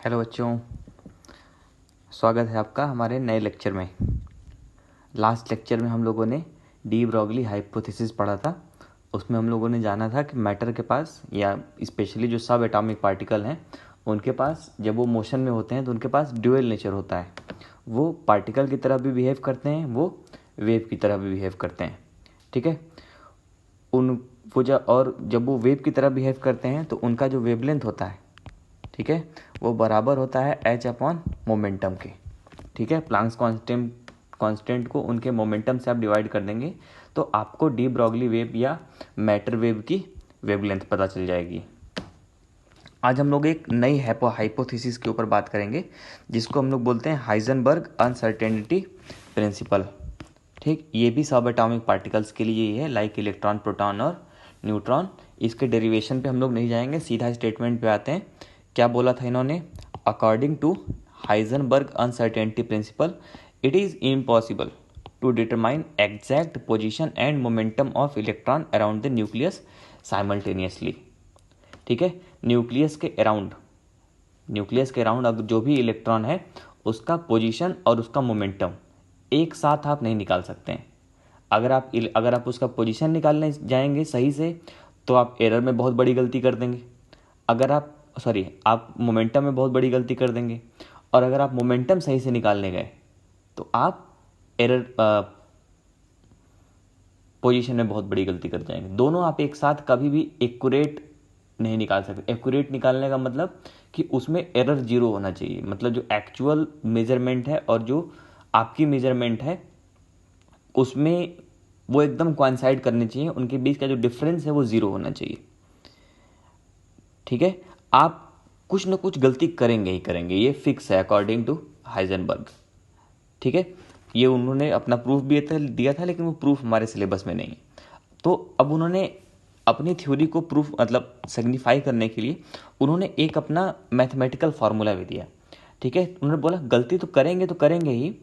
Hello बच्चों, स्वागत है आपका हमारे नए लेक्चर में। लास्ट लेक्चर में हम लोगों ने डी ब्रॉगली हाइपोथेसिस पढ़ा था। उसमें हम लोगों ने जाना था कि मैटर के पास या स्पेशली जो सब एटॉमिक पार्टिकल हैं उनके पास जब वो मोशन में होते हैं तो उनके पास ड्यूअल नेचर होता है। वो पार्टिकल की तरह भी बिहेव करते हैं, वो वेव की तरह भी बिहेव करते हैं। ठीक है, जब वो वेव की तरह बिहेव करते हैं तो उनका जो वेवलेंथ होता है, ठीक है, वो बराबर होता है एच अपॉन मोमेंटम के। ठीक है, प्लांक्स कांस्टेंट को उनके मोमेंटम से आप डिवाइड कर देंगे तो आपको डी ब्रॉगली वेव या मैटर वेव की वेवलेंथ पता चल जाएगी। आज हम लोग एक नई हाइपोथेसिस के ऊपर बात करेंगे जिसको हम लोग बोलते हैं हाइजेनबर्ग अनसर्टेनिटी प्रिंसिपल। ठीक, ये भी सब एटॉमिक पार्टिकल्स के लिए ही है, लाइक इलेक्ट्रॉन, प्रोटॉन और न्यूट्रॉन। इसके डेरिवेशन पे हम लोग नहीं जाएंगे, सीधा स्टेटमेंट पे आते हैं। क्या बोला था इन्होंने? According to Heisenberg uncertainty principle it is impossible to determine exact position and momentum of electron around the nucleus simultaneously. ठीक है, न्यूक्लियस के अराउंड अगर जो भी इलेक्ट्रॉन है उसका पोजीशन और उसका मोमेंटम एक साथ आप नहीं निकाल सकते हैं। अगर आप उसका पोजीशन निकालने जाएंगे सही से तो आप एरर में बहुत बड़ी गलती कर देंगे। आप मोमेंटम में बहुत बड़ी गलती कर देंगे। और अगर आप मोमेंटम सही से निकालने गए तो आप एरर पोजीशन में बहुत बड़ी गलती कर जाएंगे। दोनों आप एक साथ कभी भी एक्यूरेट नहीं निकाल सकते। एक्यूरेट निकालने का मतलब कि उसमें एरर जीरो होना चाहिए, मतलब जो एक्चुअल मेजरमेंट है और जो आपकी मेजरमेंट है उसमें वो एकदम कोइंसाइड करने चाहिए, उनके बीच का जो डिफरेंस है वो जीरो होना चाहिए। ठीक है, आप कुछ ना कुछ गलती करेंगे ही करेंगे, ये फिक्स है अकॉर्डिंग टू हाइजेनबर्ग। ठीक है, ये उन्होंने अपना प्रूफ भी दिया था लेकिन वो प्रूफ हमारे सिलेबस में नहीं है। तो अब उन्होंने अपनी थ्योरी को प्रूफ मतलब सिग्निफाई करने के लिए उन्होंने एक अपना मैथमेटिकल फार्मूला भी दिया। ठीक है, उन्होंने बोला गलती तो करेंगे ही,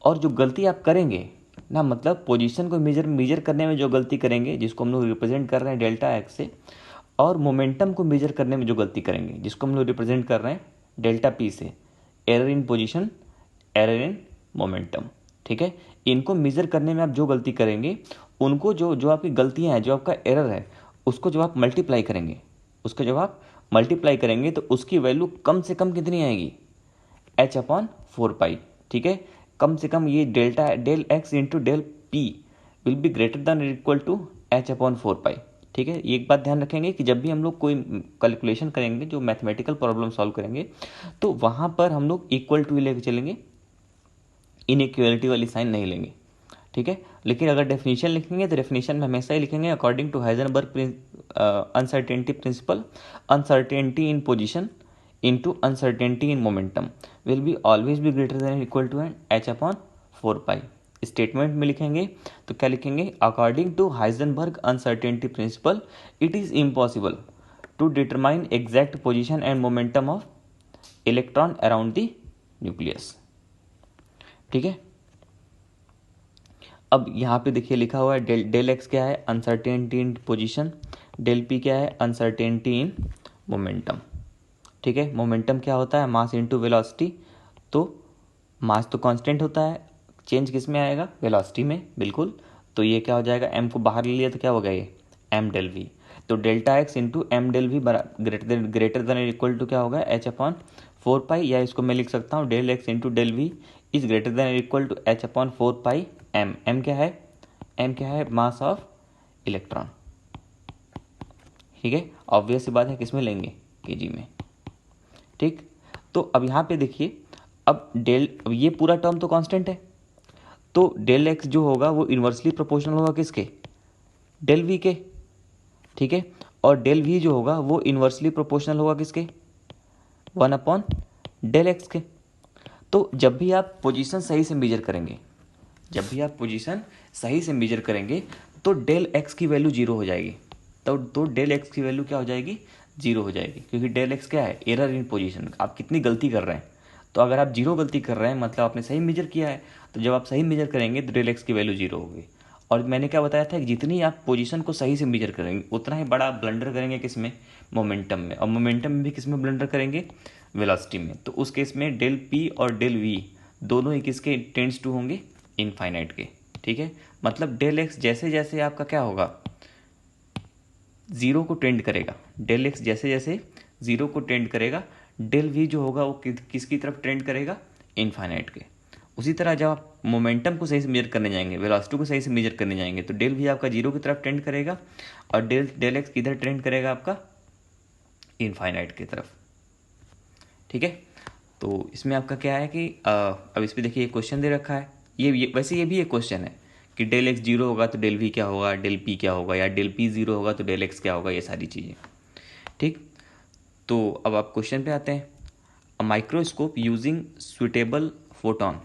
और जो गलती आप करेंगे ना, मतलब पोजीशन को मेजर करने में जो गलती करेंगे जिसको हम लोग रिप्रेजेंट कर रहे हैं डेल्टा एक्स से, और मोमेंटम को मेजर करने में जो गलती करेंगे जिसको हम लोग रिप्रेजेंट कर रहे हैं डेल्टा पी से, error in position, error in momentum. ठीक है, इनको मेजर करने में आप जो गलती करेंगे उनको जो जो आपकी गलतियां हैं, जो आपका एरर है, उसको जब आप मल्टीप्लाई करेंगे तो उसकी वैल्यू कम से कम कितनी आएगी? H upon 4 pi. ठीक है, कम से कम ये del x into del p will be greater than equal to H upon 4 pi. ठीक है, ये एक बात ध्यान रखेंगे कि जब भी हम लोग कोई कैलकुलेशन करेंगे, जो मैथमेटिकल प्रॉब्लम सॉल्व करेंगे, तो वहां पर हम लोग इक्वल टू लेके चलेंगे, इनइक्वालिटी वाली साइन नहीं लेंगे। ठीक है, लेकिन अगर डेफिनेशन लिखेंगे तो डेफिनेशन में हमेशा ही लिखेंगे according to Heisenberg uncertainty principle, uncertainty in position into uncertainty in momentum will be always be greater than equal to and h upon 4 pi. Statement में लिखेंगे तो क्या लिखेंगे? According to Heisenberg uncertainty principle it is impossible to determine exact position and momentum of electron around the nucleus. ठीक है, अब यहाँ पे देखिए लिखा हुआ है डेल एक्स क्या है? Uncertainty in position. Del p क्या है? Uncertainty in momentum. ठीक है, मोमेंटम क्या होता है? Mass into velocity. तो मास तो कांस्टेंट होता है, चेंज किस में आएगा? वेलोसिटी में, बिल्कुल। तो ये क्या हो जाएगा? एम को बाहर ले लिया तो क्या हो गया? ये एम डेल वी। तो delta X into M del V greater than equal to क्या होगा? H upon 4 pi. या इसको मैं लिख सकता हूँ del x into del V is greater than equal to H upon 4 pi M. M क्या है? एम क्या है? Mass of electron. ठीक है, ऑब्वियस सी बात है, किस में लेंगे? केजी में। ठीक, तो अब यहाँ पे देखिए, अब ये पूरा टर्म तो कांस्टेंट है, तो डेल एक्स जो होगा वो इन्वर्सली प्रोपोर्शनल होगा किसके? डेल वी के। ठीक है, और डेल वी जो होगा वो इन्वर्सली प्रोपोर्शनल होगा किसके? 1/डेल एक्स के। तो जब भी आप पोजीशन सही से मेजर करेंगे तो डेल एक्स की वैल्यू जीरो हो जाएगी। तो डेल एक्स की वैल्यू क्या हो जाएगी? जीरो हो जाएगी, क्योंकि डेल एक्स क्या है? Error in position. आप कितनी गलती कर रहे हैं, तो अगर आप जीरो गलती कर रहे हैं मतलब आपने सही मेजर किया है, तो जब आप सही मेजर करेंगे तो डेल एक्स की वैल्यू जीरो होगी। और मैंने क्या बताया था कि जितनी आप पोजीशन को सही से मेजर करेंगे उतना ही बड़ा ब्लंडर करेंगे किसमें? मोमेंटम में, और मोमेंटम में भी किस में ब्लंडर करेंगे, वेलोसिटी में। तो उस केस में डेल पी और डेल वी दोनों ही किसके टेंड्स टू होंगे, इनफाइनाइट के। ठीक है, मतलब डेल एक्स जैसे जैसे आपका क्या होगा, जीरो को टेंड करेगा, डेल एक्स जैसे जैसे जीरो को टेंड करेगा, डेल वी जो होगा वो किसकी तरफ टेंड करेगा, इनफाइनाइट के। उसी तरह जब आप मोमेंटम को सही से मेजर करने जाएंगे, वेलोसिटी को सही से मेजर करने जाएंगे, तो डेल वी आपका जीरो की तरफ टेंड करेगा और डेल एक्स किधर टेंड करेगा, आपका इनफाइनाइट की तरफ। ठीक है, तो इसमें आपका क्या है कि अब इस पर देखिए क्वेश्चन दे रखा है, वैसे ये भी एक क्वेश्चन है कि डेल एक्स जीरो होगा तो डेल वी क्या होगा, डेल पी क्या होगा, या डेल पी जीरो होगा तो डेल एक्स क्या होगा, ये सारी चीज़ें। ठीक, तो अब आप क्वेश्चन पे आते हैं। A microscope using suitable photon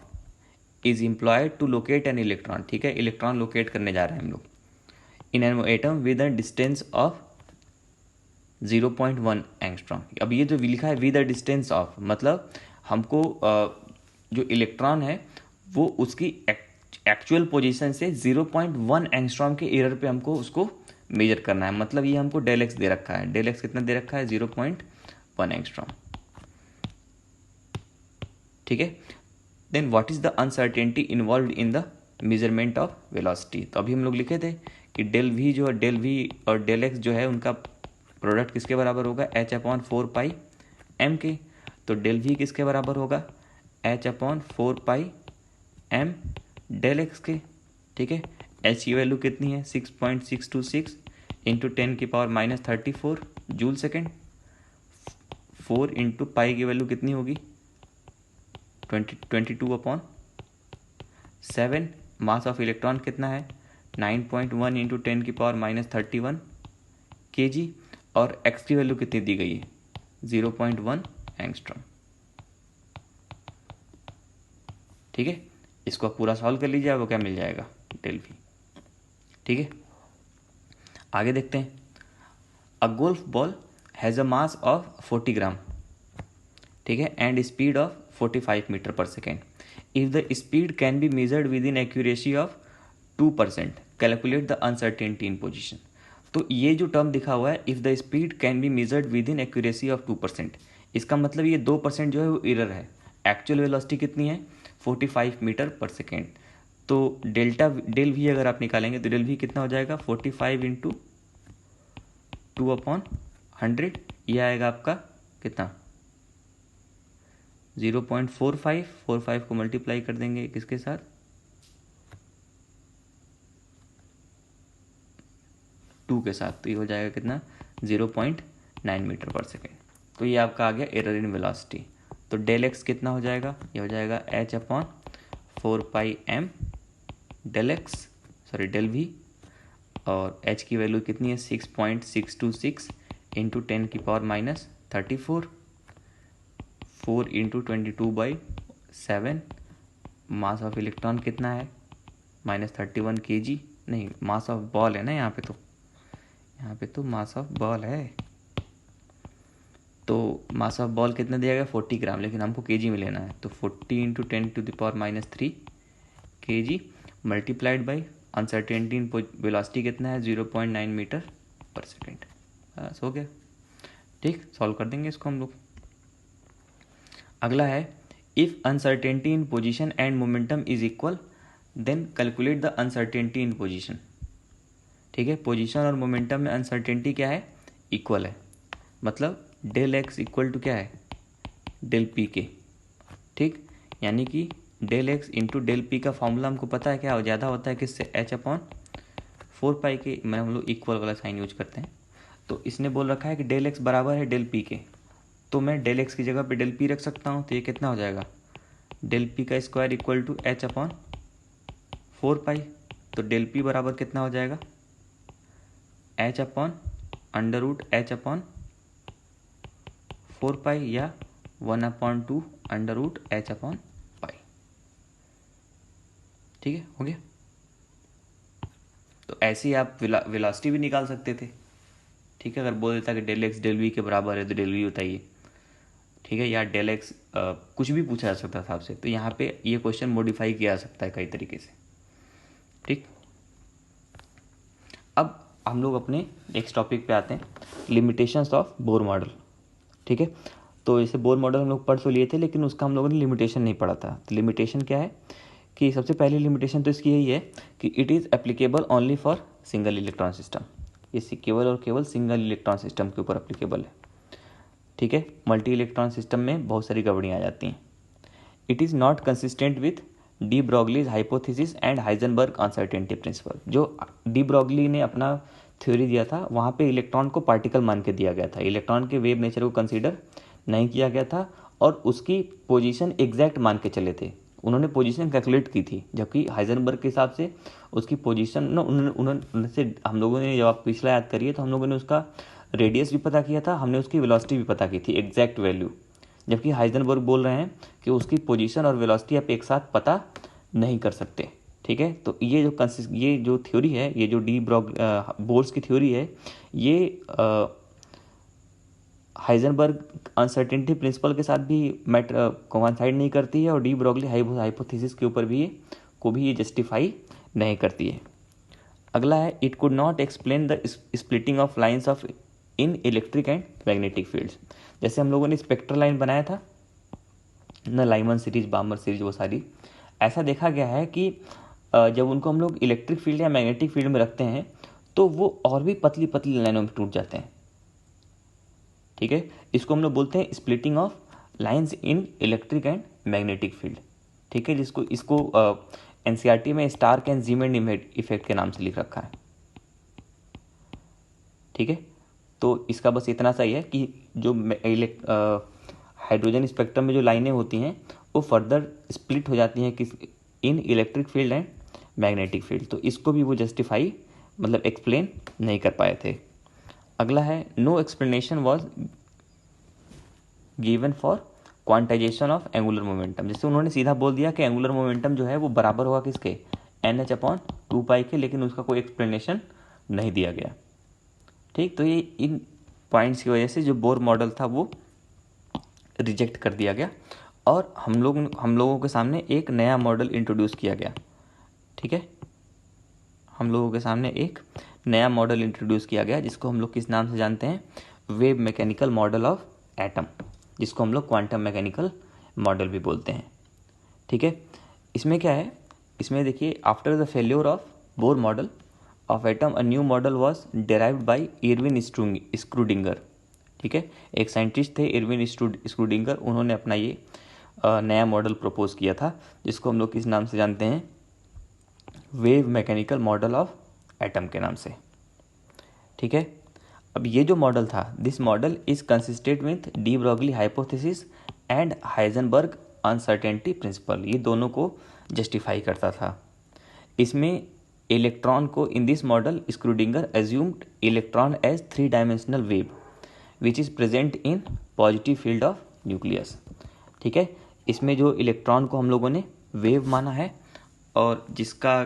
is employed to locate an electron. ठीक है, इलेक्ट्रॉन लोकेट करने जा रहे हैं हम लोग in an atom with a distance of 0.1 angstrom. अब ये जो लिखा है विद अ डिस्टेंस ऑफ, मतलब हमको जो इलेक्ट्रॉन है वो उसकी एक्चुअल पोजीशन से 0.1 एंगस्ट्रॉम के एरर पे हमको उसको मेजर करना है। मतलब ये हमको डेल एक्स दे रखा है, डेल एक्स कितना दे रखा है, 0.1 एंगस्ट्रॉम। ठीक है, then what is the uncertainty involve in the measurement of velocity. तो अभी हम लोग लिखे थे कि डेल वी जो है, डेल वी और डेल एक्स जो है उनका प्रोडक्ट किसके बराबर होगा, एच अपॉन 4 पाई एम के। तो डेल वी किसके बराबर होगा, H upon 4 pi M del x के। ठीक है, एच की वैल्यू कितनी है, 6.626 into 10⁻34 joule second. 4 into pi की वैल्यू कितनी होगी, 22/7। मास ऑफ इलेक्ट्रॉन कितना है, 9.1 इंटू 10⁻31 kg। और एक्स की वैल्यू कितनी दी गई है, 0.1 एंगस्ट्रॉम। ठीक है, इसको पूरा सॉल्व कर लीजिए, वो क्या मिल जाएगा, डेल वी। ठीक है, आगे देखते हैं। अ golf ball has a mass of 40 ग्राम। ठीक है, एंड स्पीड ऑफ 45 मीटर पर second. If the speed can be measured with in accuracy of 2%, calculate the uncertainty in position. तो ये जो टर्म दिखा हुआ है, if the speed can be measured with in accuracy of 2%, इसका मतलब ये 2% जो है वो एरर है। एक्चुअल वेलोसिटी कितनी है, 45 मीटर पर सेकेंड। तो डेल वी अगर आप निकालेंगे तो डेल वी कितना हो जाएगा, 45 इंटू 2/100। ये आएगा आपका कितना, 0.45 को मल्टीप्लाई कर देंगे किसके साथ, 2 के साथ, तो ये हो जाएगा कितना, 0.9 मीटर पर सेकेंड। तो ये आपका आ गया एरर इन वेलोसिटी। तो डेल एक्स कितना हो जाएगा, ये हो जाएगा H upon 4 pi M del X, sorry del V, और एच की वैल्यू कितनी है, 6.626 into 10⁻34, 4 into 22/7। Mass of electron कितना है, -31 kg। नहीं, मास ऑफ बॉल है ना यहाँ पे तो मास ऑफ बॉल है। तो मास ऑफ बॉल कितना दिया गया, 40 ग्राम, लेकिन हमको केजी में लेना है। तो 40 into 10⁻³ kg multiplied by uncertainty in velocity कितना है, 0.9 मीटर पर सेकेंड। बस हो गया। ठीक, सॉल्व कर देंगे इसको हम लोग। अगला है, if uncertainty in position and momentum is equal then calculate the uncertainty in position. ठीक है, पोजीशन और मोमेंटम में अनसर्टेनिटी क्या है, इक्वल है। मतलब डेल एक्स इक्वल टू क्या है, डेल पी के। ठीक, यानी कि del x into del P का फॉर्मूला हमको पता है क्या ज़्यादा होता है किससे, एच अपॉन 4 पाई के। मैं हम लोग इक्वल वाला साइन यूज करते हैं। तो इसने बोल रखा है कि डेल एक्स बराबर है डेल पी के, तो मैं डेल एक्स की जगह पे डेल पी रख सकता हूँ। तो ये कितना हो जाएगा, डेल पी का square equal to H upon 4 pi. तो डेल पी बराबर कितना हो जाएगा, H upon √h upon 4 pi, या 1/2 √h अपॉन पाई। ठीक है, हो गया। तो ऐसे ही आप वेलोसिटी भी निकाल सकते थे। ठीक है, अगर बोल देता कि डेल एक्स डेल वी के बराबर है तो डेल वी बताइए। ठीक है, या डेल एक्स कुछ भी पूछा जा सकता था आपसे। तो यहाँ पे ये क्वेश्चन मॉडिफाई किया जा सकता है कई तरीके से। ठीक, अब हम लोग अपने नेक्स्ट टॉपिक पे आते हैं, लिमिटेशंस ऑफ बोर मॉडल। ठीक है, तो जैसे बोर मॉडल हम लोग पढ़ तो लिए थे, लेकिन उसका हम लोगों ने लिमिटेशन नहीं पढ़ा था। तो लिमिटेशन क्या है कि सबसे पहली लिमिटेशन तो इसकी यही है कि it is applicable only for single electron system. ये केवल और केवल सिंगल इलेक्ट्रॉन सिस्टम के ऊपर एप्लीकेबल है। ठीक है, मल्टी इलेक्ट्रॉन सिस्टम में बहुत सारी गड़बड़ियाँ आ जाती हैं। It is not consistent with de Broglie's hypothesis and Heisenberg uncertainty principal. जो डी ब्रॉगली ने अपना थ्योरी दिया था वहाँ पे इलेक्ट्रॉन को पार्टिकल मान के दिया गया था, इलेक्ट्रॉन के वेव नेचर को कंसीडर नहीं किया गया था और उसकी पोजीशन एग्जैक्ट मान के चले थे। उन्होंने पोजीशन कैलकुलेट की थी, जबकि हाइजेनबर्ग के हिसाब से उसकी पोजीशन ना उन्होंने हम लोगों ने, जब आप पिछला याद करिए तो हम लोगों ने उसका रेडियस भी पता किया था, हमने उसकी वेलोसिटी भी पता की थी, एग्जैक्ट वैल्यू। जबकि हाइजेनबर्ग बोल रहे हैं कि उसकी पोजीशन और वेलोसिटी आप एक साथ पता नहीं कर सकते। ठीक है, तो ये जो थ्योरी है, ये जो बोर्स की थ्योरी है, ये हाइजेनबर्ग अनसर्टेनिटी प्रिंसिपल के साथ भी कोइंसाइड नहीं करती है और डी ब्रॉगली हाइपोथेसिस के ऊपर भी ये जस्टिफाई नहीं करती है। अगला है, it could not explain the splitting of lines of in electric and magnetic fields. जैसे हम लोगों ने स्पेक्ट्रल लाइन बनाया था ना, लाइमन सीरीज, बामर सीरीज, वो सारी, ऐसा देखा गया है कि जब उनको हम लोग इलेक्ट्रिक फील्ड या मैग्नेटिक फील्ड में रखते हैं तो वो और भी पतली पतली लाइनों में टूट जाते हैं। ठीक है, इसको हम लोग बोलते हैं splitting of lines in electric and magnetic field. ठीक है, इसको एनसीईआरटी में स्टार्क एंड ज़ीमैन इफेक्ट के नाम से लिख रखा है। ठीक है, तो इसका बस इतना सा ही है कि जो हाइड्रोजन स्पेक्ट्रम में जो लाइनें होती हैं वो फर्दर स्प्लिट हो जाती हैं इन electric field and magnetic field. तो इसको भी वो जस्टिफाई एक्सप्लेन नहीं कर पाए थे। अगला है, no explanation was given for quantization of angular momentum. जैसे उन्होंने सीधा बोल दिया कि एंगुलर मोमेंटम जो है वो बराबर होगा किसके, NH/2π के, लेकिन उसका कोई एक्सप्लेनेशन नहीं दिया गया। ठीक, तो ये इन पॉइंट्स की वजह से जो बोर मॉडल था वो रिजेक्ट कर दिया गया और हम लोगों के सामने एक नया मॉडल इंट्रोड्यूस किया गया। ठीक है, हम लोगों के सामने एक नया मॉडल इंट्रोड्यूस किया गया जिसको हम लोग किस नाम से जानते हैं, wave mechanical model of atom, जिसको हम लोग क्वांटम मैकेनिकल मॉडल भी बोलते हैं। ठीक है, इसमें क्या है, इसमें देखिए, after the failure of Bohr model of atom a new model was derived by Erwin Schrodinger. ठीक है, एक साइंटिस्ट थे इरविन स्क्रूडिंगर, उन्होंने अपना ये नया मॉडल प्रपोज किया था जिसको हम लोग किस नाम से जानते हैं, wave mechanical model of atom के नाम से। ठीक है, अब ये जो मॉडल था, this model is consistent with de Broglie hypothesis and Heisenberg uncertainty principle. ये दोनों को जस्टिफाई करता था। इसमें इलेक्ट्रॉन को, in this model Schrodinger assumed electron as 3 dimensional wave which is present in positive field of nucleus. ठीक है, इसमें जो इलेक्ट्रॉन को हम लोगों ने वेव माना है और जिसका,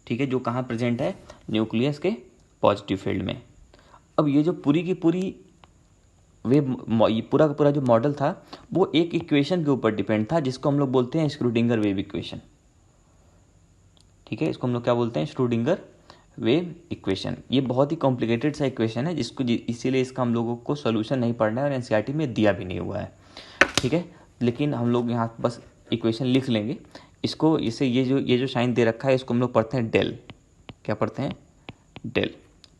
ठीक है, जो कहाँ प्रेजेंट है, न्यूक्लियस के पॉजिटिव फील्ड में। अब ये जो पूरी की पूरी पूरा का पूरा जो मॉडल था वो एक इक्वेशन के ऊपर डिपेंड था जिसको हम लोग बोलते हैं स्क्रूडिंगर वेव इक्वेशन। ठीक है, इसको हम लोग क्या बोलते हैं, स्क्रूडिंगर वेव इक्वेशन। ये बहुत ही कॉम्प्लिकेटेड सा इक्वेशन है इसीलिए इसका हम लोगों को सोल्यूशन नहीं पढ़ना है और एनसीईआरटी में दिया भी नहीं हुआ है। ठीक है, लेकिन हम लोग यहाँ बस इक्वेशन लिख लेंगे इसको। इसे ये जो साइन दे रखा है इसको हम लोग पढ़ते हैं डेल। क्या पढ़ते हैं, डेल।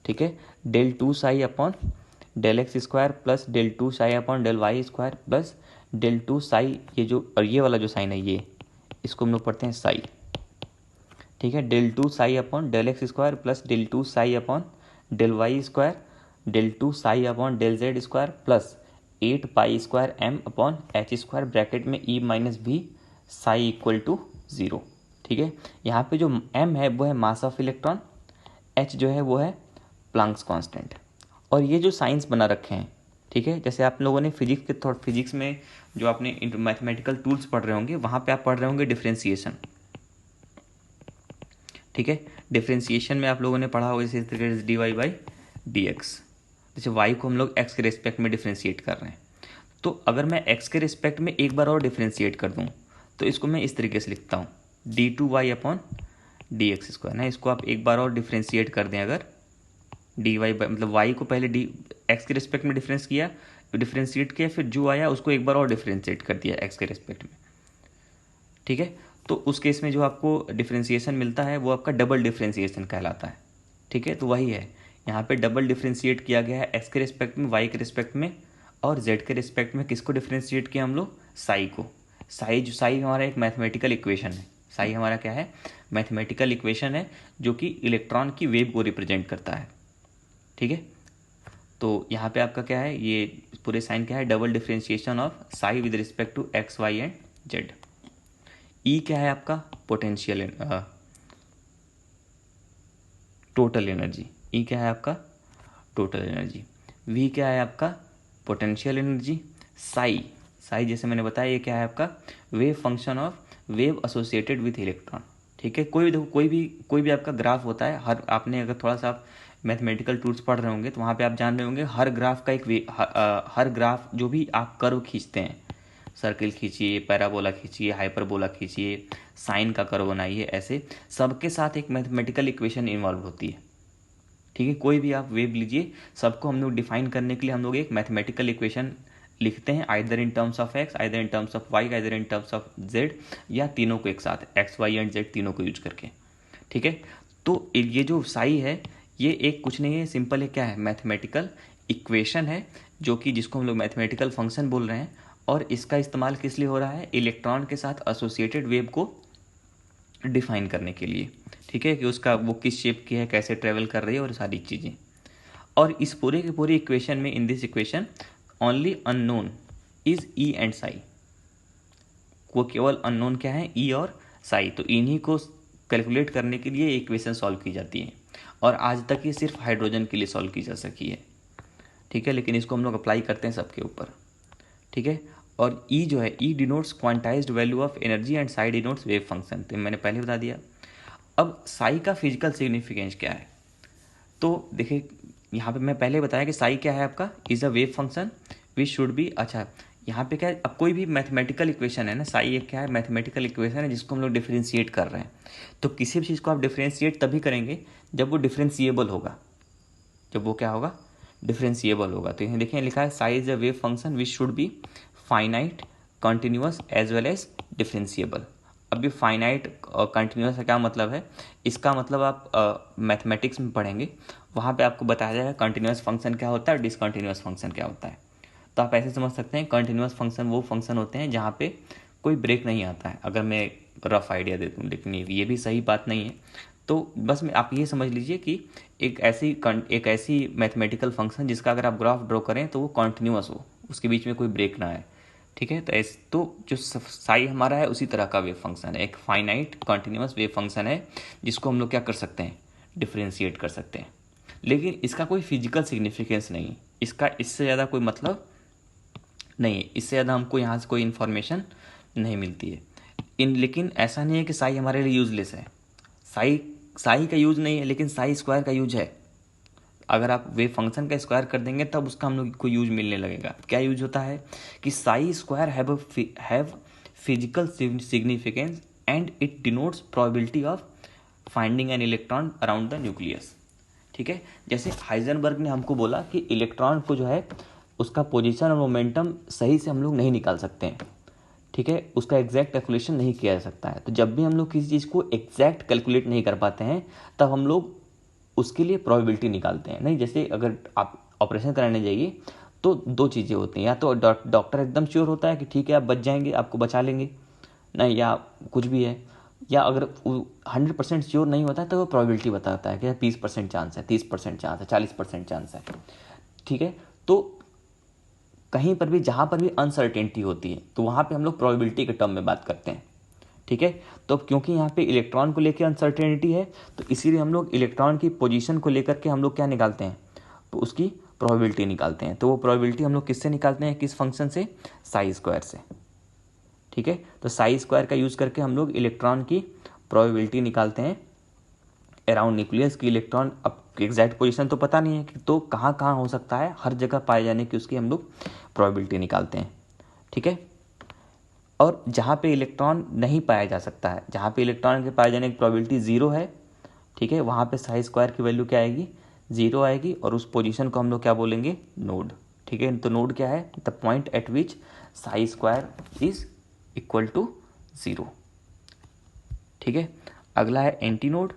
ठीक है, del 2 psi upon del x square plus del 2 psi upon del y square plus del 2 psi, ये वाला जो साइन है ये, इसको हम लोग पढ़ते हैं साई। ठीक है, del 2 psi upon del x square plus del 2 psi upon del y square del 2 psi upon del z square plus 8 pi square m upon h square bracket में e minus v psi equal to 0। ठीक है, यहाँ पे जो m है वो है mass of electron, h जो है वो है प्लैंक्स कांस्टेंट। और ये जो साइंस बना रखे हैं, ठीक है, जैसे आप लोगों ने फिजिक्स में जो आपने मैथमेटिकल टूल्स पढ़ रहे होंगे वहाँ पे आप पढ़ रहे होंगे डिफरेंशिएशन। ठीक है, डिफरेंशिएशन में आप लोगों ने पढ़ा होगा जैसे इस तरीके से dy बाई dx, जैसे y को हम लोग x के रिस्पेक्ट में डिफरेंशिएट कर रहे हैं। तो अगर मैं x के रिस्पेक्ट में एक बार और डिफरेंशिएट कर दूँ तो इसको मैं इस तरीके से लिखता हूँ d2y upon D x square ना, इसको आप एक बार और डिफ्रेंशिएट कर दें अगर, डी वाई मतलब वाई को पहले डी एक्स के रिस्पेक्ट में डिफ्रेंशिएट किया, फिर जो आया उसको एक बार और डिफ्रेंशिएट कर दिया एक्स के रिस्पेक्ट में, ठीक है। तो उस केस में जो आपको डिफ्रेंशिएशन मिलता है वो आपका डबल डिफ्रेंशिएशन कहलाता है, ठीक है। तो वही है, यहाँ पे डबल डिफ्रेंशिएट किया गया है एक्स के रिस्पेक्ट में, वाई के रिस्पेक्ट में और जेड के रिस्पेक्ट में। किसको डिफ्रेंशिएट किया हम लोग? साई को। साई हमारा एक मैथमेटिकल इक्वेशन है। साई हमारा क्या है? मैथमेटिकल इक्वेशन है जो कि इलेक्ट्रॉन की वेव को रिप्रेजेंट करता है, ठीक है। तो यहाँ पे आपका क्या है, ये पूरे साइन क्या है? Double differentiation of psi with respect to X Y and Z. E क्या है आपका? Potential total energy. ई क्या है आपका? Total energy. वी क्या है आपका? Potential energy. साई जैसे मैंने बताया ये क्या है आपका? Wave function of wave associated with electron, ठीक है। कोई भी देखो, कोई भी आपका ग्राफ होता है, हर आपने अगर थोड़ा सा आप मैथमेटिकल टूल्स पढ़ रहे होंगे तो वहाँ पे आप जान रहे होंगे हर ग्राफ का हर ग्राफ जो भी आप कर्व खींचते हैं, सर्किल खींचिए, पैराबोला खींचिए, हाइपरबोला खींचिए, साइन का कर्व बनाइए, ऐसे सबके साथ एक मैथमेटिकल इक्वेशन इन्वॉल्व होती है, ठीक है। कोई भी आप वेव लीजिए, सबको हम लोग डिफाइन करने के लिए हम लोग एक मैथमेटिकल इक्वेशन लिखते हैं, either in terms of X, either in terms of Y, either in terms of Z, या तीनों को एक साथ एक्स वाई एंड जेड तीनों को यूज करके, ठीक है। तो ये जो साई है ये एक कुछ नहीं है, सिंपल है, क्या है? मैथमेटिकल इक्वेशन है, जो कि जिसको हम लोग मैथमेटिकल फंक्शन बोल रहे हैं। और इसका इस्तेमाल किस लिए हो रहा है? इलेक्ट्रॉन के साथ एसोसिएटेड वेव को डिफाइन करने के लिए, ठीक है, कि उसका वो किस शेप की है, कैसे ट्रेवल कर रही है और सारी चीज़ें। और इस पूरे के पूरे इक्वेशन में, in this equation only unknown is E and Sai. वो केवल अननोन क्या है? ई और साई। तो इन्हीं को कैलकुलेट करने के लिए इक्वेशन सॉल्व की जाती है, और आज तक ये सिर्फ हाइड्रोजन के लिए सॉल्व की जा सकी है, ठीक है। लेकिन इसको हम लोग अप्लाई करते हैं सबके ऊपर, ठीक है। और ई जो है, E denotes quantized value of energy and psi denotes wave function, तो मैंने पहले बता दिया। अब साई का फिजिकल सिग्निफिकेंस क्या है? तो देखिए, यहाँ पे मैं पहले बताया कि साई क्या है आपका? Is a wave function which should B, अच्छा यहाँ पे क्या है? अब कोई भी मैथमेटिकल इक्वेशन है ना, साई एक क्या है? मैथमेटिकल इक्वेशन है जिसको हम लोग डिफ्रेंशिएट कर रहे हैं। तो किसी भी चीज़ को आप डिफ्रेंशिएट तभी करेंगे जब वो डिफ्रेंशिएबल होगा। जब वो क्या होगा? डिफ्रेंशिएबल होगा। तो यहाँ देखिए लिखा है psi is a wave function which should be finite, continuous as well as differentiable. अब ये फाइनाइट और कंटिन्यूअस का क्या मतलब है? इसका मतलब आप मैथमेटिक्स में पढ़ेंगे, वहाँ पे आपको बताया जाएगा कंटिन्यूअस फंक्शन क्या होता है, डिसकंटिन्यूअस फंक्शन क्या होता है। तो आप ऐसे समझ सकते हैं, कंटिन्यूअस फंक्शन वो फंक्शन होते हैं जहाँ पे कोई ब्रेक नहीं आता है, अगर मैं रफ आइडिया दे दूँ, लेकिन ये भी सही बात नहीं है। तो बस मैं आप ये समझ लीजिए कि एक ऐसी मैथमेटिकल फंक्शन जिसका अगर आप ग्राफ ड्रॉ करें तो वो कॉन्टिन्यूअस हो, उसके बीच में कोई ब्रेक ना आए, ठीक है। तो जो साई हमारा है उसी तरह का वेव फंक्शन है, एक फाइनाइट कॉन्टिन्यूअस वेव फंक्शन है जिसको हम लोग क्या कर सकते हैं? डिफ्रेंशिएट कर सकते हैं। लेकिन इसका कोई फिजिकल सिग्निफिकेंस नहीं, इसका इससे ज़्यादा कोई मतलब नहीं, इससे ज़्यादा हमको यहाँ से कोई इन्फॉर्मेशन नहीं मिलती है। लेकिन ऐसा नहीं है कि साई हमारे लिए यूजलेस है। साई का यूज नहीं है, लेकिन साई स्क्वायर का यूज है। अगर आप वेव फंक्शन का स्क्वायर कर देंगे तब उसका हम लोग को यूज मिलने लगेगा। क्या यूज होता है कि Sai square have physical significance and it denotes probability of finding an electron around the nucleus, ठीक है। जैसे हाइजेनबर्ग ने हमको बोला कि इलेक्ट्रॉन को जो है उसका पोजीशन और मोमेंटम सही से हम लोग नहीं निकाल सकते हैं, ठीक है, उसका एग्जैक्ट कैलकुलेशन नहीं किया जा सकता है। तो जब भी हम लोग किसी चीज़ को एग्जैक्ट कैलकुलेट नहीं कर पाते हैं तब हम लोग उसके लिए प्रोबेबिलिटी निकालते हैं। नहीं, जैसे अगर आप ऑपरेशन कराने जाइए तो दो चीज़ें होती हैं, या तो डॉक्टर एकदम श्योर होता है कि ठीक है आप बच जाएंगे, आपको बचा लेंगे, नहीं या कुछ भी है, या अगर 100% श्योर नहीं होता है तो वो प्रोबेबिलिटी बताता है कि 20% चांस है, 30% चांस है, 40% चांस है, ठीक है। तो कहीं पर भी जहाँ पर भी अनसर्टेनिटी होती है तो वहाँ पे हम लोग प्रोबेबिलिटी के टर्म में बात करते हैं, ठीक है। तो अब क्योंकि यहाँ पे इलेक्ट्रॉन को लेकर अनसर्टेनिटी है तो इसीलिए हम लोग इलेक्ट्रॉन की पोजीशन को लेकर के हम लोग क्या निकालते हैं? तो उसकी प्रोबेबिलिटी निकालते हैं। तो वो प्रोबेबिलिटी हम लोग किससे निकालते हैं? किस फंक्शन से? साई स्क्वायर से, ठीक है। तो साई स्क्वायर का यूज़ करके हम लोग इलेक्ट्रॉन की प्रोबेबिलिटी निकालते हैं अराउंड न्यूक्लियस की। इलेक्ट्रॉन अब एग्जैक्ट पोजीशन तो पता नहीं है कि तो कहाँ कहाँ हो सकता है, हर जगह पाए जाने की उसकी हम लोग प्रोबेबिलिटी निकालते हैं, ठीक है। और जहाँ पे इलेक्ट्रॉन नहीं पाया जा सकता है, जहाँ पे इलेक्ट्रॉन के पाए जाने की प्रोबेबिलिटी ज़ीरो है, ठीक है, वहाँ पे साई स्क्वायर की वैल्यू क्या आएगी, ज़ीरो आएगी, और उस पोजीशन को हम लोग क्या बोलेंगे, नोड। ठीक है, तो नोड क्या है, the point at which psi square is equal to zero. ठीक है, अगला है एंटी नोड।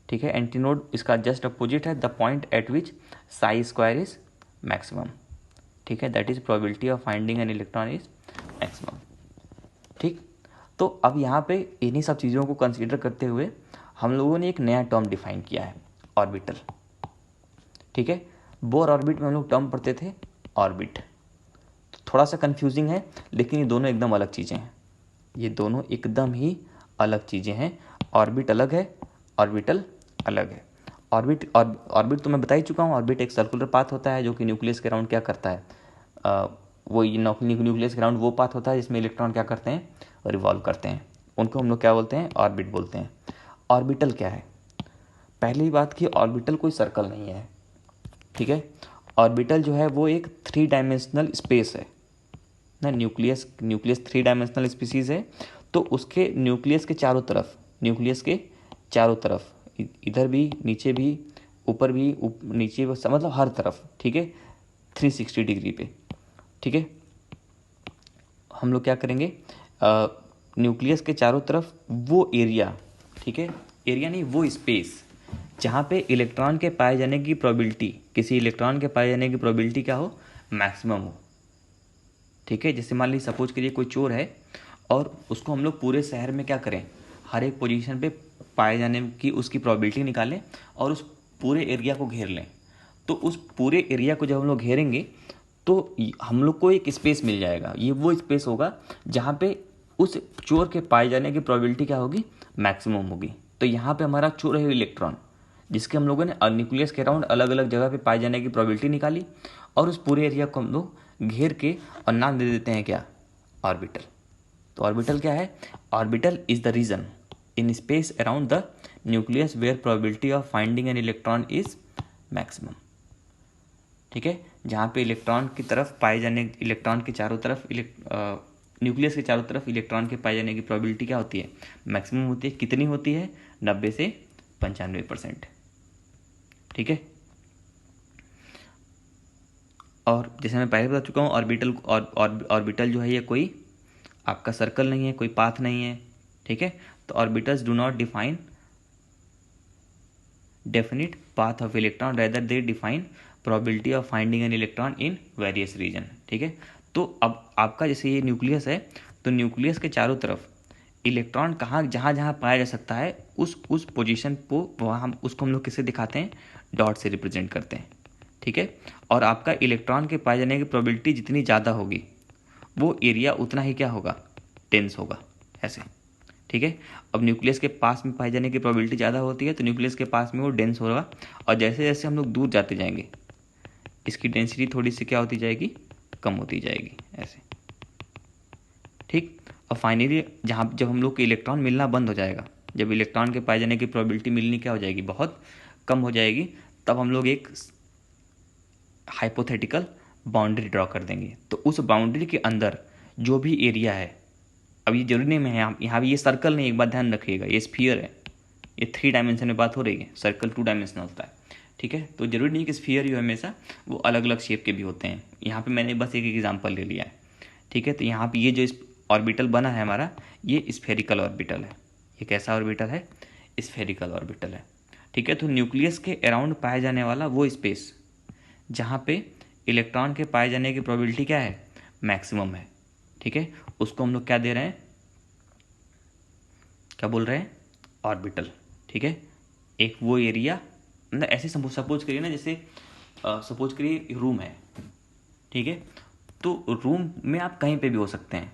ठीक है, एंटी नोड इसका जस्ट अपोजिट है, the point at which psi square is maximum. ठीक है, that is probability of finding an electron is maximum. ठीक, तो अब यहाँ पे इन्हीं सब चीज़ों को कंसीडर करते हुए हम लोगों ने एक नया टर्म डिफाइन किया है, ऑर्बिटल। ठीक है, बोर ऑर्बिट में हम लोग टर्म पढ़ते थे ऑर्बिट, तो थोड़ा सा कंफ्यूजिंग है, लेकिन ये दोनों एकदम अलग चीज़ें हैं, ये दोनों एकदम ही अलग चीज़ें हैं। ऑर्बिट अलग है, ऑर्बिटल अलग है। ऑर्बिट तो मैं बता ही चुका हूँ, ऑर्बिट एक सर्कुलर पाथ होता है जो कि न्यूक्लियस के अराउंड क्या करता है, वो न्यूक्लियस के अराउंड वो पाथ होता है जिसमें इलेक्ट्रॉन क्या करते हैं, रिवॉल्व करते हैं, उनको हम लोग क्या बोलते हैं, ऑर्बिट बोलते हैं। ऑर्बिटल क्या है, पहली बात कि ऑर्बिटल कोई सर्कल नहीं है। ठीक है, ऑर्बिटल जो है वो एक 3 डायमेंशनल स्पेस है ना, न्यूक्लियस 3 डायमेंशनल स्पीसीज है, तो उसके न्यूक्लियस के चारों तरफ, न्यूक्लियस के चारों तरफ, इधर भी, न्यूचे भी, ऊपर भी, नीचे भी, मतलब हर तरफ, ठीक है, 360 डिग्री पे। ठीक है, हम लोग क्या करेंगे, न्यूक्लियस के चारों तरफ वो एरिया, ठीक है, एरिया नहीं, वो स्पेस जहाँ पे इलेक्ट्रॉन के पाए जाने की प्रोबेबिलिटी, किसी इलेक्ट्रॉन के पाए जाने की प्रोबेबिलिटी क्या हो, मैक्सिमम हो। ठीक है, जैसे मान लीजिए सपोज करिए कोई चोर है और उसको हम लोग पूरे शहर में क्या करें, हर एक पोजीशन पे पाए जाने की उसकी प्रोबेबिलिटी निकालें और उस पूरे एरिया को घेर लें। तो उस पूरे एरिया को जब हम लोग घेरेंगे तो हम लोग को एक स्पेस मिल जाएगा, ये वो स्पेस होगा जहाँ पे उस चोर के पाए जाने की प्रोबेबिलिटी क्या होगी, मैक्सिमम होगी। तो यहाँ पे हमारा चोर है इलेक्ट्रॉन, जिसके हम लोगों ने न्यूक्लियस के अराउंड अलग अलग जगह पे पाए जाने की प्रोबेबिलिटी निकाली, और उस पूरे एरिया को हम लोग घेर के और नाम दे देते हैं क्या, ऑर्बिटल। तो ऑर्बिटल क्या है, orbital is the region in space around the nucleus where probability of finding an electron is maximum. ठीक है, जहाँ पे इलेक्ट्रॉन की तरफ पाए जाने, इलेक्ट्रॉन के चारों तरफ, न्यूक्लियस के चारों तरफ इलेक्ट्रॉन के पाए जाने की प्रोबेबिलिटी क्या होती है, मैक्सिमम होती है। कितनी होती है, 90 से 95%। ठीक है, और जैसे मैं पहले बता चुका हूँ, ऑर्बिटल ऑर्बिटल जो है ये कोई आपका सर्कल नहीं है, कोई पाथ नहीं है। ठीक है, तो orbitals do not define definite path of electron, rather they define probability of finding an electron in various region. ठीक है, तो अब आपका जैसे ये न्यूक्लियस है, तो न्यूक्लियस के चारों तरफ इलेक्ट्रॉन कहाँ, जहाँ जहाँ पाया जा सकता है उस पोजीशन को, वहाँ हम उसको हम लोग किससे दिखाते हैं, डॉट से रिप्रेजेंट करते हैं। ठीक है, और आपका इलेक्ट्रॉन के पाए जाने की प्रोबेबिलिटी जितनी ज़्यादा होगी वो एरिया उतना ही क्या होगा, टेंस होगा, ऐसे। ठीक है, अब न्यूक्लियस के पास में पाए जाने की प्रोबेबिलिटी ज़्यादा होती है, तो न्यूक्लियस के पास में वो डेंस होगा, और जैसे जैसे हम लोग दूर जाते जाएंगे इसकी डेंसिटी थोड़ी सी क्या होती जाएगी, कम होती जाएगी, ऐसे। ठीक, और फाइनली जब हम लोग को इलेक्ट्रॉन मिलना बंद हो जाएगा, जब इलेक्ट्रॉन के पाए जाने की प्रोबेबिलिटी मिलनी क्या हो जाएगी, बहुत कम हो जाएगी, तब हम लोग एक हाइपोथेटिकल बाउंड्री ड्रॉ कर देंगे। तो उस बाउंड्री के अंदर जो भी एरिया है, अब ये जरूरी नहीं है यहाँ भी ये सर्कल नहीं, एक बात ध्यान रखिएगा, ये स्फीयर है, ये 3 डायमेंशन में बात हो रही है, सर्कल 2 डायमेंशनल होता है। ठीक है, तो जरूरी नहीं कि स्फीयर ही हमेशा, वो अलग अलग शेप के भी होते हैं। यहाँ पे मैंने बस एक एग्जांपल ले लिया है। ठीक है, तो यहाँ पे ये जो ऑर्बिटल बना है हमारा, ये स्फेरिकल ऑर्बिटल है। ये कैसा ऑर्बिटल है, स्फेरिकल ऑर्बिटल है। ठीक है, तो न्यूक्लियस के अराउंड पाया जाने वाला वो स्पेस जहाँ पे इलेक्ट्रॉन के पाए जाने की प्रोबेबिलिटी क्या है, मैक्सिमम है। ठीक है, उसको हम लोग क्या दे रहे हैं, क्या बोल रहे हैं, ऑर्बिटल। ठीक है, एक वो एरिया, मतलब ऐसे सपोज करिए ना, जैसे सपोज करिए रूम है। ठीक है, तो रूम में आप कहीं पे भी हो सकते हैं,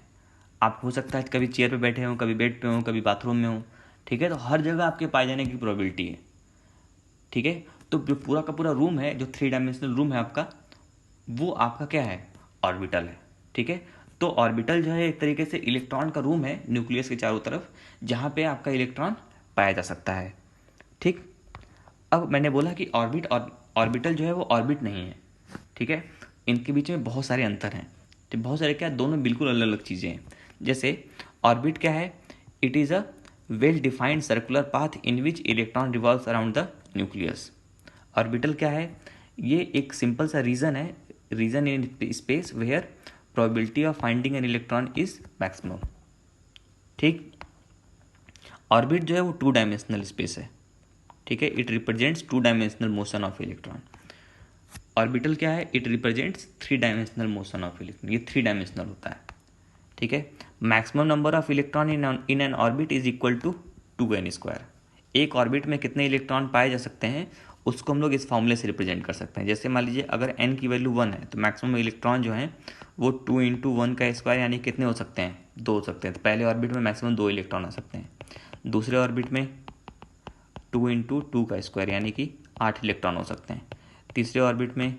आप हो सकता है कभी चेयर पे बैठे हों, कभी बेड पे हों, कभी बाथरूम में हों। ठीक है, तो हर जगह आपके पाए जाने की प्रोबेबिलिटी है। ठीक है, तो जो पूरा का पूरा रूम है, जो 3 डायमेंशनल रूम है आपका, वो आपका क्या है, ऑर्बिटल है। ठीक है, तो ऑर्बिटल जो है एक तरीके से इलेक्ट्रॉन का रूम है न्यूक्लियस के चारों तरफ, जहाँ पे आपका इलेक्ट्रॉन पाया जा सकता है। ठीक, अब मैंने बोला कि ऑर्बिटल जो है वो ऑर्बिट नहीं है। ठीक है, इनके बीच में बहुत सारे अंतर हैं। तो बहुत सारे क्या, दोनों बिल्कुल अलग अलग चीज़ें हैं। जैसे ऑर्बिट क्या है, it is a well defined circular path in which electron revolves around the nucleus. Orbital क्या है, ये एक सिंपल सा रीजन है, region in space where probability of finding an electron is maximum. ठीक, ऑर्बिट जो है वो 2 डायमेंशनल स्पेस है, ठीक है, it represents 2 dimensional motion of electron. Orbital क्या है, it represents 3 dimensional motion of electron, ये 3 डायमेंशनल होता है, ठीक है। Maximum number of electron in an orbit is equal to 2n²। एक ऑर्बिट में कितने इलेक्ट्रॉन पाए जा सकते हैं उसको हम लोग इस फॉर्मूले से रिप्रेजेंट कर सकते हैं। जैसे मान लीजिए अगर n की वैल्यू 1 है तो मैक्सिमम इलेक्ट्रॉन जो हैं वो 2 × 1 का स्क्वायर यानी कितने हो सकते हैं, 2 हो सकते हैं। तो पहले ऑर्बिट में मैक्सिमम 2 इलेक्ट्रॉन आ सकते हैं, दूसरे ऑर्बिट में 2 × 2 का स्क्वायर यानी कि 8 इलेक्ट्रॉन हो सकते हैं, तीसरे ऑर्बिट में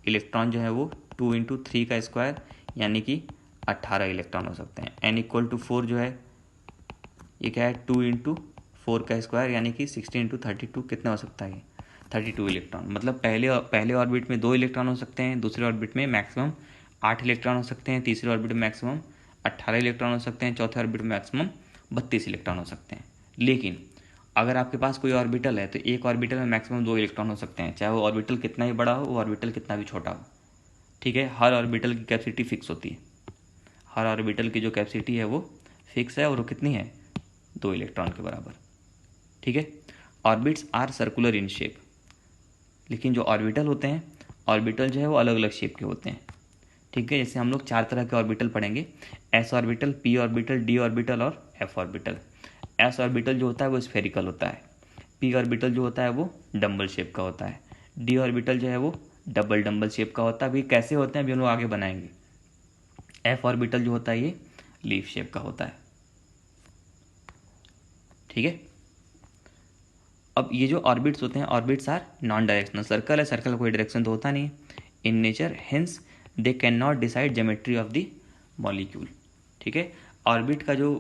इलेक्ट्रॉन जो है वो 2 × 3 का स्क्वायर यानी कि 18 इलेक्ट्रॉन हो सकते हैं। n=4 जो है ये क्या है, 2 × 4 का स्क्वायर यानी कि 16 × 32 कितना हो सकता है, 32 इलेक्ट्रॉन। मतलब पहले ऑर्बिट में 2 इलेक्ट्रॉन हो सकते हैं, दूसरे ऑर्बिट में मैक्सिमम 8 इलेक्ट्रॉन हो सकते हैं, तीसरे ऑर्बिट में मैक्सिमम 18 इलेक्ट्रॉन हो सकते हैं, चौथे ऑर्बिट में मैक्सिमम 32 इलेक्ट्रॉन हो सकते हैं। लेकिन अगर आपके पास कोई ऑर्बिटल है तो एक ऑर्बिटल में मैक्सिमम 2 इलेक्ट्रॉन हो सकते हैं, चाहे वो ऑर्बिटल कितना ही बड़ा हो, वो ऑर्बिटल कितना भी छोटा हो, ठीक है। हर ऑर्बिटल की कैपेसिटी फिक्स होती है, हर ऑर्बिटल की जो कैपेसिटी है वो फिक्स है और वो कितनी है, 2 इलेक्ट्रॉन के बराबर, ठीक है। Orbits are circular in shape, लेकिन जो ऑर्बिटल होते हैं, ऑर्बिटल जो है वो अलग अलग शेप के होते हैं, ठीक है। जैसे हम लोग 4 तरह के ऑर्बिटल पढ़ेंगे, S orbital, P orbital, D orbital और एफ ऑर्बिटल। एस ऑर्बिटल जो होता है वो स्फेरिकल होता है, पी ऑर्बिटल जो होता है वो डम्बल शेप का होता है, डी ऑर्बिटल जो है वो डबल डम्बल शेप का होता है। अभी कैसे होते हैं अभी हम लोग आगे बनाएंगे। एफ ऑर्बिटल जो होता है ये लीफ शेप का होता है, ठीक है। अब ये जो ऑर्बिट्स होते हैं, orbits are non directional, circle है, सर्कल का कोई डायरेक्शन तो होता नहीं in nature, hence they can not decide geometry of the molecule, ठीक है। ऑर्बिट का जो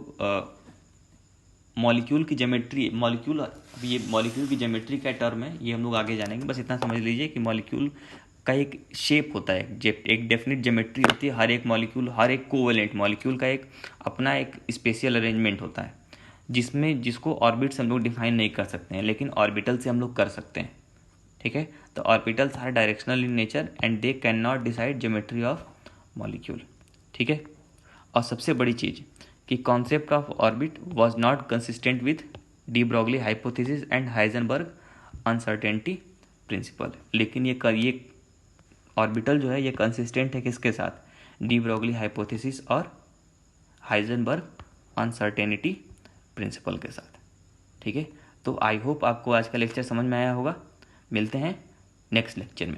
मॉलिक्यूल की ज्योमेट्री, मॉलिक्यूल, ये मॉलिक्यूल की ज्योमेट्री का टर्म है, ये हम लोग आगे जानेंगे। बस इतना समझ लीजिए कि मॉलिक्यूल का एक शेप होता है, एक डेफिनेट ज्योमेट्री होती है। हर एक मॉलिक्यूल, हर एक कोवेलेंट मॉलिक्यूल का एक अपना एक स्पेशल अरेंजमेंट होता है, जिसको ऑर्बिट से हम लोग डिफाइन नहीं कर सकते हैं, लेकिन ऑर्बिटल से हम लोग कर सकते हैं, ठीक है। तो orbitals are directional in nature and they can not decide geometry of molecule, ठीक है। और सबसे बड़ी चीज़ कि concept of orbit was not consistent with de Broglie hypothesis and Heisenberg uncertainty principle. लेकिन ये ऑर्बिटल जो है ये कंसिस्टेंट है किसके साथ, डी ब्रॉगली हाइपोथेसिस और हाइजेनबर्ग अनसर्टेनिटी प्रिंसिपल के साथ, ठीक है। तो आई होप आपको आज का लेक्चर समझ में आया होगा। मिलते हैं नेक्स्ट लेक्चर में।